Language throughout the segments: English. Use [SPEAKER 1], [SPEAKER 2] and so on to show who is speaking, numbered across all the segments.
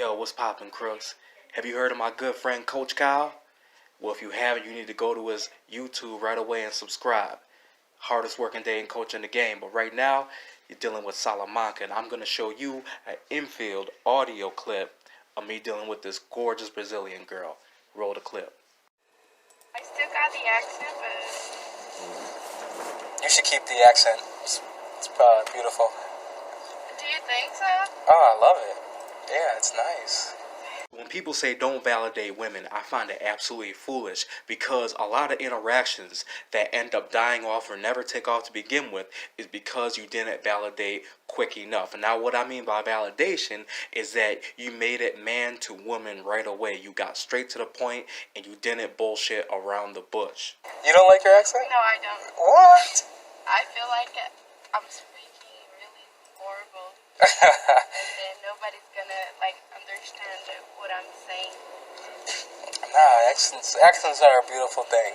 [SPEAKER 1] Yo, what's poppin', crooks? Have you heard of my good friend Coach Kyle? Well, if you haven't, you need to go to his YouTube right away and subscribe. Hardest working day in coaching the game. But right now, you're dealing with Salamanca, and I'm going to show you an infield audio clip of me dealing with this gorgeous Brazilian girl. Roll the clip.
[SPEAKER 2] I still got the accent, but...
[SPEAKER 3] You should keep the accent. It's beautiful.
[SPEAKER 2] Do you think so?
[SPEAKER 3] Oh, I love it. Yeah, it's nice.
[SPEAKER 1] When people say don't validate women, I find it absolutely foolish because a lot of interactions that end up dying off or never take off to begin with is because you didn't validate quick enough. And now what I mean by validation is that you made it man to woman right away. You got straight to the point and you didn't bullshit around the bush.
[SPEAKER 3] You don't like your accent?
[SPEAKER 2] No, I don't.
[SPEAKER 3] What?
[SPEAKER 2] I feel like I'm speaking really horrible. And then nobody's gonna, understand what I'm saying.
[SPEAKER 3] Nah, accents are a beautiful thing.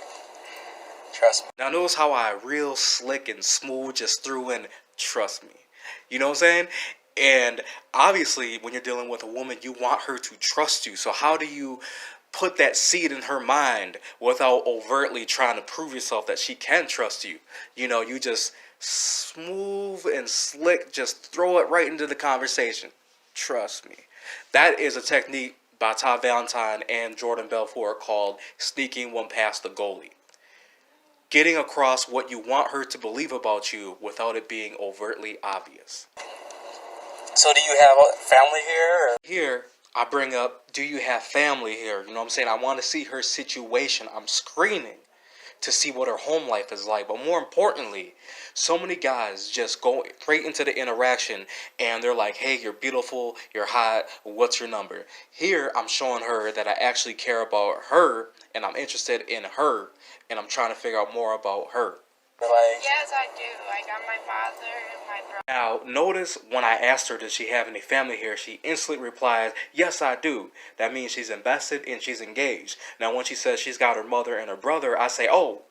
[SPEAKER 3] Trust me.
[SPEAKER 1] Now notice how I real slick and smooth just threw in trust me. You know what I'm saying? And obviously when you're dealing with a woman, you want her to trust you. So how do you put that seed in her mind without overtly trying to prove yourself that she can trust you? You know, you just smooth and slick, just throw it right into the conversation. Trust me. That is a technique by Todd Valentine and Jordan Belfort called sneaking one past the goalie. Getting across what you want her to believe about you without it being overtly obvious.
[SPEAKER 3] So do you have a family here? Or?
[SPEAKER 1] Here, I bring up, do you have family here? You know what I'm saying? I want to see her situation. I'm screening to see what her home life is like. But more importantly, so many guys just go straight into the interaction and they're like, hey, you're beautiful, you're hot, what's your number? Here, I'm showing her that I actually care about her and I'm interested in her and I'm trying to figure out more about her.
[SPEAKER 2] Yes, I do. I got my father and my brother.
[SPEAKER 1] Now, notice when I asked her, does she have any family here, she instantly replies, yes, I do. That means she's invested and she's engaged. Now, when she says she's got her mother and her brother, I say, oh,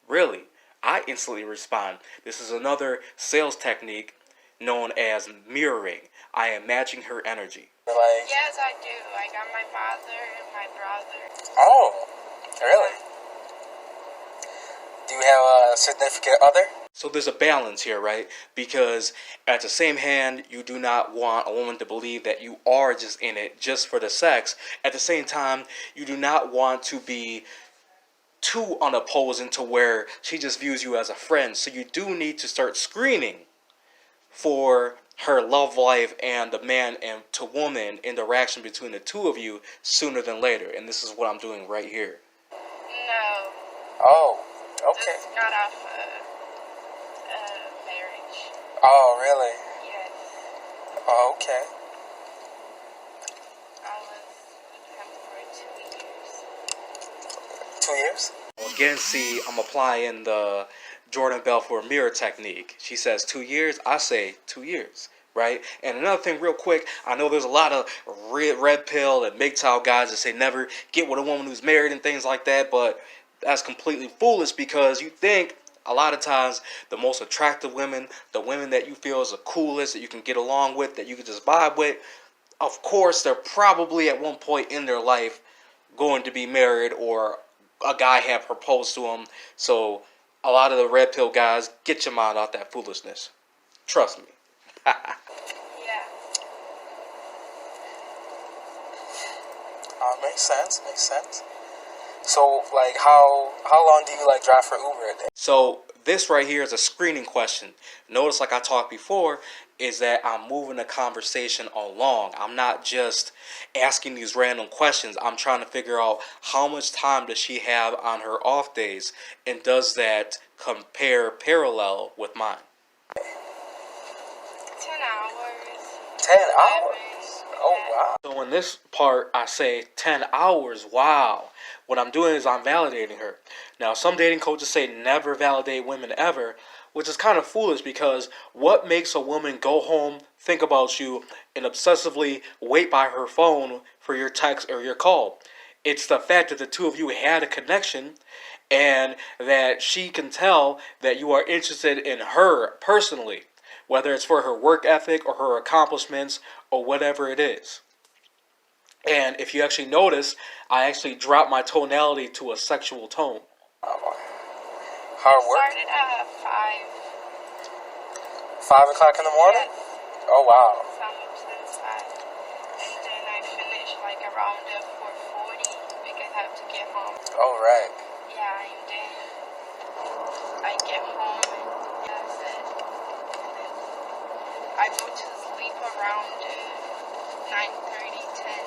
[SPEAKER 1] really? I instantly respond, this is another sales technique known as mirroring. I am matching her energy.
[SPEAKER 2] Yes, I do. I got my father and my brother.
[SPEAKER 3] Oh, really? Do you have a significant other?
[SPEAKER 1] So there's a balance here, right? Because at the same hand, you do not want a woman to believe that you are just in it just for the sex. At the same time, you do not want to be too unopposing to where she just views you as a friend. So you do need to start screening for her love life and the man and to woman interaction between the two of you sooner than later. And this is what I'm doing right here.
[SPEAKER 2] No.
[SPEAKER 3] Oh. Okay.
[SPEAKER 2] Just got off marriage.
[SPEAKER 3] Oh, really?
[SPEAKER 2] Yes.
[SPEAKER 3] Oh, okay.
[SPEAKER 2] I was with him for 2 years.
[SPEAKER 3] 2 years?
[SPEAKER 1] Again, see, I'm applying the Jordan Belfort mirror technique. She says 2 years, I say 2 years, right? And another thing real quick, I know there's a lot of red pill and MGTOW guys that say never get with a woman who's married and things like that, but that's completely foolish because you think a lot of times the most attractive women, the women that you feel is the coolest, that you can get along with, that you can just vibe with, of course they're probably at one point in their life going to be married or a guy had proposed to them. So a lot of the red pill guys, get your mind out that foolishness. Trust me.
[SPEAKER 2] Yeah.
[SPEAKER 3] Makes sense. So, how long do you, drive for Uber a day?
[SPEAKER 1] So, this right here is a screening question. Notice, like I talked before, is that I'm moving the conversation along. I'm not just asking these random questions. I'm trying to figure out how much time does she have on her off days, and does that parallel with mine?
[SPEAKER 2] 10 hours.
[SPEAKER 3] 10 hours? Oh, wow.
[SPEAKER 1] So in this part, I say 10 hours. Wow. What I'm doing is I'm validating her. Now, some dating coaches say never validate women ever, which is kind of foolish because what makes a woman go home, think about you, and obsessively wait by her phone for your text or your call? It's the fact that the two of you had a connection and that she can tell that you are interested in her personally. whether it's for her work ethic or her accomplishments or whatever it is. And if you actually notice, I actually dropped my tonality to a sexual tone.
[SPEAKER 3] Oh, how it work?
[SPEAKER 2] Started at 5.
[SPEAKER 3] 5 o'clock in the morning?
[SPEAKER 2] Yes,
[SPEAKER 3] Oh wow.
[SPEAKER 2] since 5. And then I finished like around 4:40 because I have to get home.
[SPEAKER 3] Oh right.
[SPEAKER 2] Yeah, and then I get home and that's it. And then I go to sleep around 9:30, 10.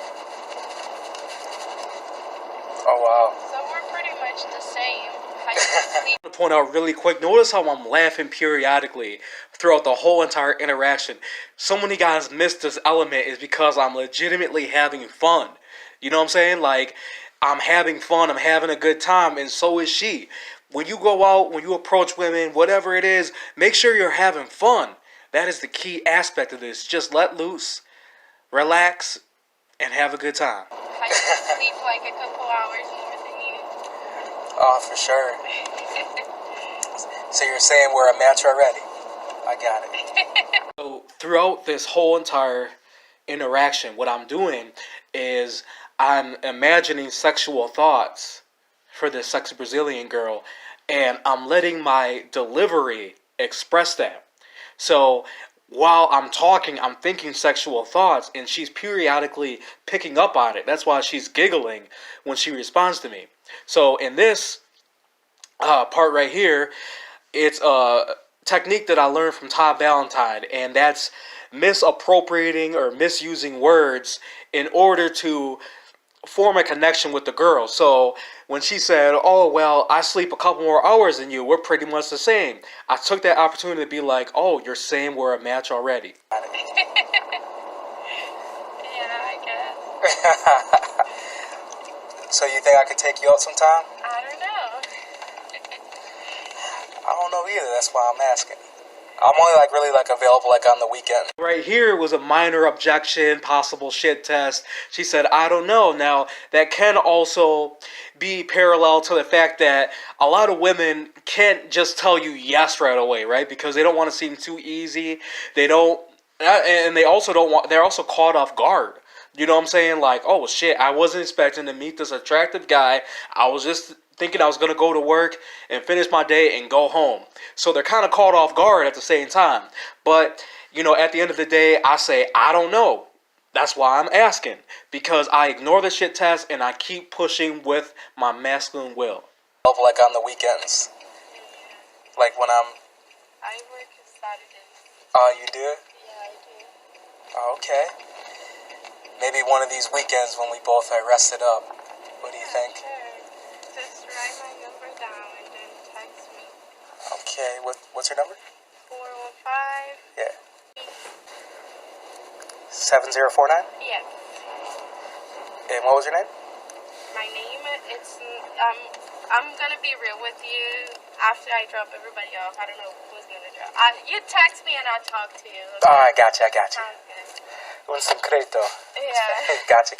[SPEAKER 3] Oh wow.
[SPEAKER 2] So we're pretty much the same. I just sleep.
[SPEAKER 1] To point out really quick, notice how I'm laughing periodically throughout the whole entire interaction. So many guys miss this element is because I'm legitimately having fun. You know what I'm saying? Like, I'm having fun, I'm having a good time, and so is she. When you go out, when you approach women, whatever it is, make sure you're having fun. That is the key aspect of this. Just let loose, relax, and have a good time.
[SPEAKER 2] I just sleep like a couple hours more than you.
[SPEAKER 3] Oh, for sure. So you're saying we're a match already? I got it.
[SPEAKER 1] So throughout this whole entire interaction, what I'm doing is I'm imagining sexual thoughts for this sexy Brazilian girl, and I'm letting my delivery express that. So while I'm talking, I'm thinking sexual thoughts, and she's periodically picking up on it. That's why she's giggling when she responds to me. So in this part right here, it's a technique that I learned from Todd Valentine, and that's misappropriating or misusing words in order to form a connection with the girl. So when she said, "Oh well, I sleep a couple more hours than you. We're pretty much the same," I took that opportunity to be like, "Oh, you're saying we're a match already."
[SPEAKER 2] Yeah, I guess.
[SPEAKER 3] So you think I could take you out sometime?
[SPEAKER 2] I don't know.
[SPEAKER 3] I don't know either. That's why I'm asking. I'm only really available on the weekend.
[SPEAKER 1] Right here was a minor objection, possible shit test. She said, "I don't know." Now, that can also be parallel to the fact that a lot of women can't just tell you yes right away, right? Because they don't want to seem too easy. They don't, and they also don't want, they're also caught off guard. You know what I'm saying? Like, oh shit, I wasn't expecting to meet this attractive guy. I was just thinking I was going to go to work and finish my day and go home. So they're kind of caught off guard at the same time. But, at the end of the day, I say, I don't know. That's why I'm asking. Because I ignore the shit test and I keep pushing with my masculine will.
[SPEAKER 3] Available on the weekends. Like when I'm...
[SPEAKER 2] I work Saturdays.
[SPEAKER 3] Oh, you do?
[SPEAKER 2] Yeah, I do.
[SPEAKER 3] Oh, okay. Maybe one of these weekends when we both are rested up. What do you think?
[SPEAKER 2] Sure. Just write my number down and then text me.
[SPEAKER 3] Okay, what's your number?
[SPEAKER 2] 415.
[SPEAKER 3] Yeah. 7049?
[SPEAKER 2] Yes.
[SPEAKER 3] And what was your name?
[SPEAKER 2] My name, I'm gonna be real with you. After I drop everybody off, I don't know who's gonna drop. You text me and I'll talk to you.
[SPEAKER 3] Oh, I got you.
[SPEAKER 2] Sounds good.
[SPEAKER 3] Un secreto.
[SPEAKER 2] Yeah.
[SPEAKER 3] Gotcha.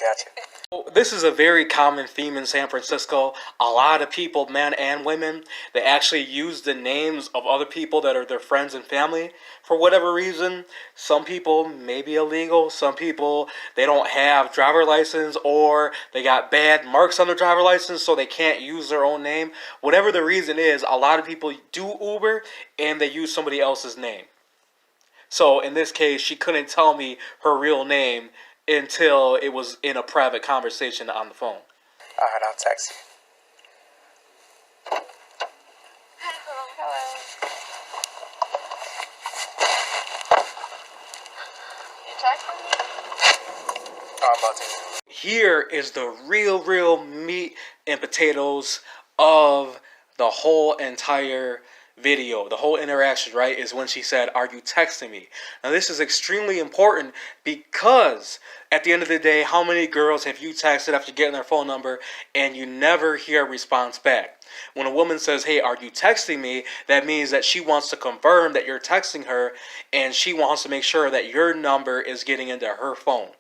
[SPEAKER 1] This is a very common theme in San Francisco. A lot of people, men and women, they actually use the names of other people that are their friends and family for whatever reason. Some people may be illegal. Some people, they don't have driver license or they got bad marks on their driver license so they can't use their own name. Whatever the reason is, a lot of people do Uber and they use somebody else's name. So in this case, she couldn't tell me her real name until it was in a private conversation on the phone.
[SPEAKER 3] Alright, I'll text you.
[SPEAKER 2] Hello. You texting me?
[SPEAKER 3] Oh, I'm about to.
[SPEAKER 1] Here is the real meat and potatoes of the whole entire video, the whole interaction, right, is when she said, "Are you texting me?" Now, this is extremely important because at the end of the day, how many girls have you texted after getting their phone number and you never hear a response back? When a woman says, "Hey, are you texting me?" that means that she wants to confirm that you're texting her and she wants to make sure that your number is getting into her phone.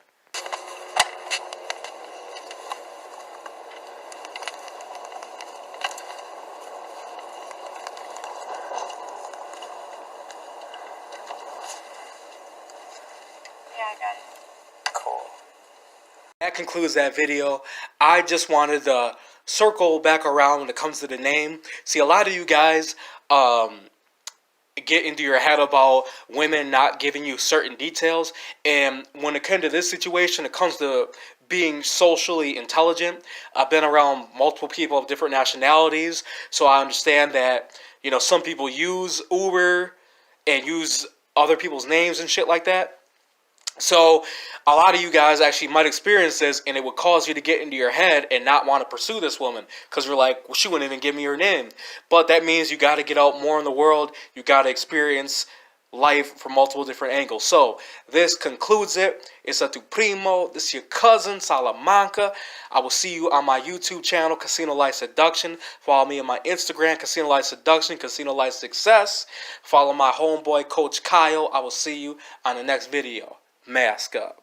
[SPEAKER 2] Yeah, I got it.
[SPEAKER 3] Cool.
[SPEAKER 1] that concludes that video. I just wanted to circle back around when it comes to the name. See, a lot of you guys get into your head about women not giving you certain details, and when it comes to this situation, it comes to being socially intelligent. I've been around multiple people of different nationalities, so I understand that, you know, some people use Uber and use other people's names and shit like that. So a lot of you guys actually might experience this, and it would cause you to get into your head and not want to pursue this woman because you're like, well, she wouldn't even give me her name. But that means you got to get out more in the world. You got to experience life from multiple different angles. So this concludes it. It's a tu primo. This is your cousin Salamanca. I will see you on my YouTube channel, Casino Life Seduction. Follow me on my Instagram, Casino Life Seduction, Casino Life Success. Follow my homeboy, Coach Kyle. I will see you on the next video. Mask up.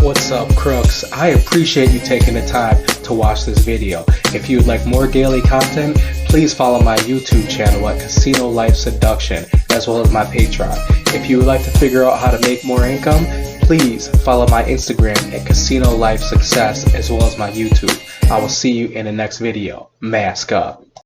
[SPEAKER 1] What's up, crooks? I appreciate you taking the time to watch this video. If you would like more daily content, please follow my YouTube channel at Casino Life Seduction, as well as my Patreon. If you would like to figure out how to make more income, please follow my Instagram at Casino Life Success, as well as my YouTube. I will see you in the next video. Mask up.